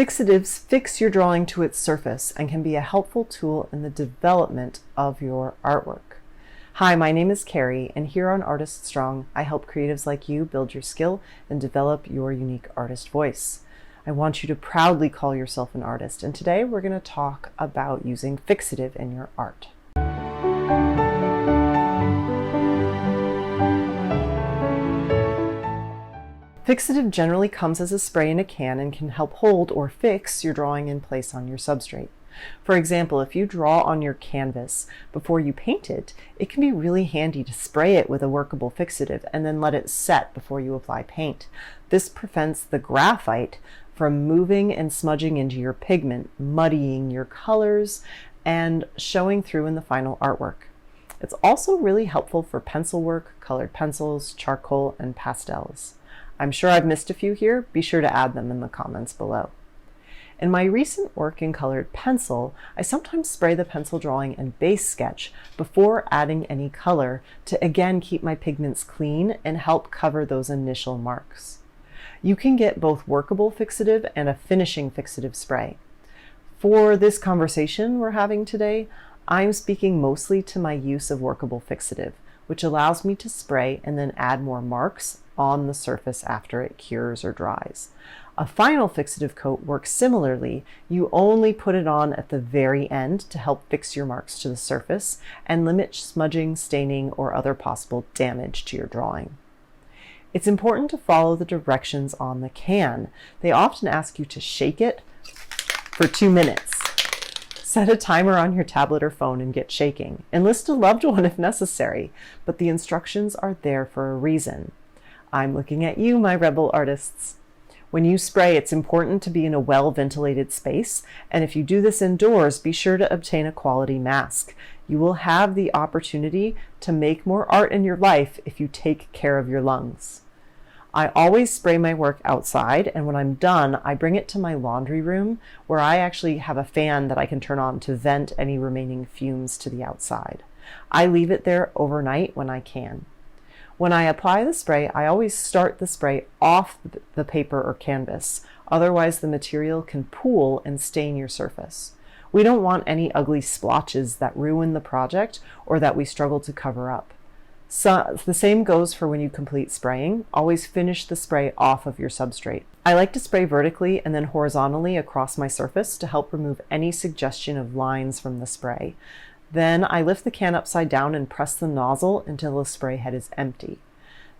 Fixatives fix your drawing to its surface and can be a helpful tool in the development of your artwork. Hi, my name is Carrie, and here on Artist Strong, I help creatives like you build your skill and develop your unique artist voice. I want you to proudly call yourself an artist, and today we're going to talk about using fixative in your art. Fixative generally comes as a spray in a can and can help hold or fix your drawing in place on your substrate. For example, if you draw on your canvas before you paint it, it can be really handy to spray it with a workable fixative and then let it set before you apply paint. This prevents the graphite from moving and smudging into your pigment, muddying your colors, and showing through in the final artwork. It's also really helpful for pencil work, colored pencils, charcoal, and pastels. I'm sure I've missed a few here. Be sure to add them in the comments below. In my recent work in colored pencil, I sometimes spray the pencil drawing and base sketch before adding any color to again keep my pigments clean and help cover those initial marks. You can get both workable fixative and a finishing fixative spray. For this conversation we're having today, I'm speaking mostly to my use of workable fixative, which allows me to spray and then add more marks on the surface after it cures or dries. A final fixative coat works similarly. You only put it on at the very end to help fix your marks to the surface and limit smudging, staining, or other possible damage to your drawing. It's important to follow the directions on the can. They often ask you to shake it for 2 minutes. Set a timer on your tablet or phone and get shaking. Enlist a loved one if necessary, but the instructions are there for a reason. I'm looking at you, my rebel artists. When you spray, it's important to be in a well-ventilated space, and if you do this indoors, be sure to obtain a quality mask. You will have the opportunity to make more art in your life if you take care of your lungs. I always spray my work outside, and when I'm done, I bring it to my laundry room where I actually have a fan that I can turn on to vent any remaining fumes to the outside. I leave it there overnight when I can. When I apply the spray, I always start the spray off the paper or canvas. Otherwise, the material can pool and stain your surface. We don't want any ugly splotches that ruin the project or that we struggle to cover up. So, the same goes for when you complete spraying. Always finish the spray off of your substrate. I like to spray vertically and then horizontally across my surface to help remove any suggestion of lines from the spray. Then I lift the can upside down and press the nozzle until the spray head is empty.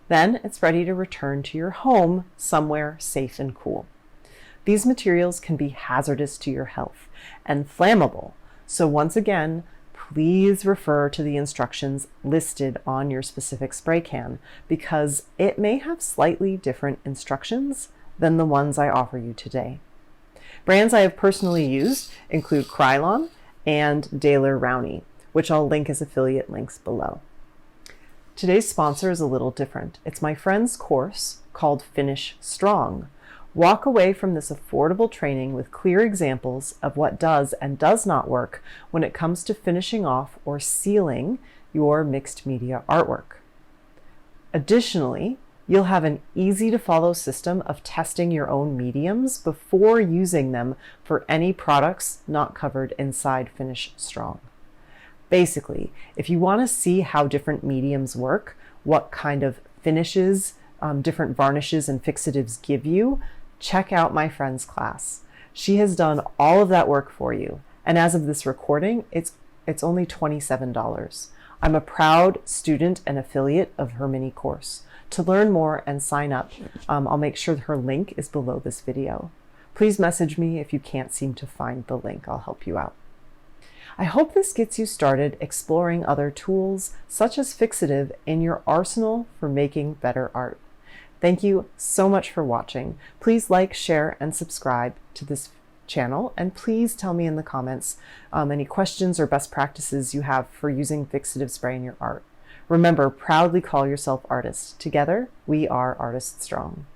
Then it's ready to return to your home somewhere safe and cool. These materials can be hazardous to your health and flammable. So once again, please refer to the instructions listed on your specific spray can because it may have slightly different instructions than the ones I offer you today. Brands I have personally used include Krylon and Daler Rowney, which I'll link as affiliate links below. Today's sponsor is a little different. It's my friend's course called Finish Strong. Walk away from this affordable training with clear examples of what does and does not work when it comes to finishing off or sealing your mixed media artwork. Additionally, you'll have an easy to follow system of testing your own mediums before using them for any products not covered inside Finish Strong. Basically, if you want to see how different mediums work, what kind of finishes, different varnishes and fixatives give you, check out my friend's class. She has done all of that work for you. And as of this recording, it's only $27. I'm a proud student and affiliate of her mini course. To learn more and sign up, I'll make sure her link is below this video. Please message me if you can't seem to find the link. I'll help you out. I hope this gets you started exploring other tools such as fixative in your arsenal for making better art. Thank you so much for watching. Please like, share, and subscribe to this channel, and please tell me in the comments any questions or best practices you have for using fixative spray in your art. Remember, proudly call yourself artist. Together, we are Artist Strong.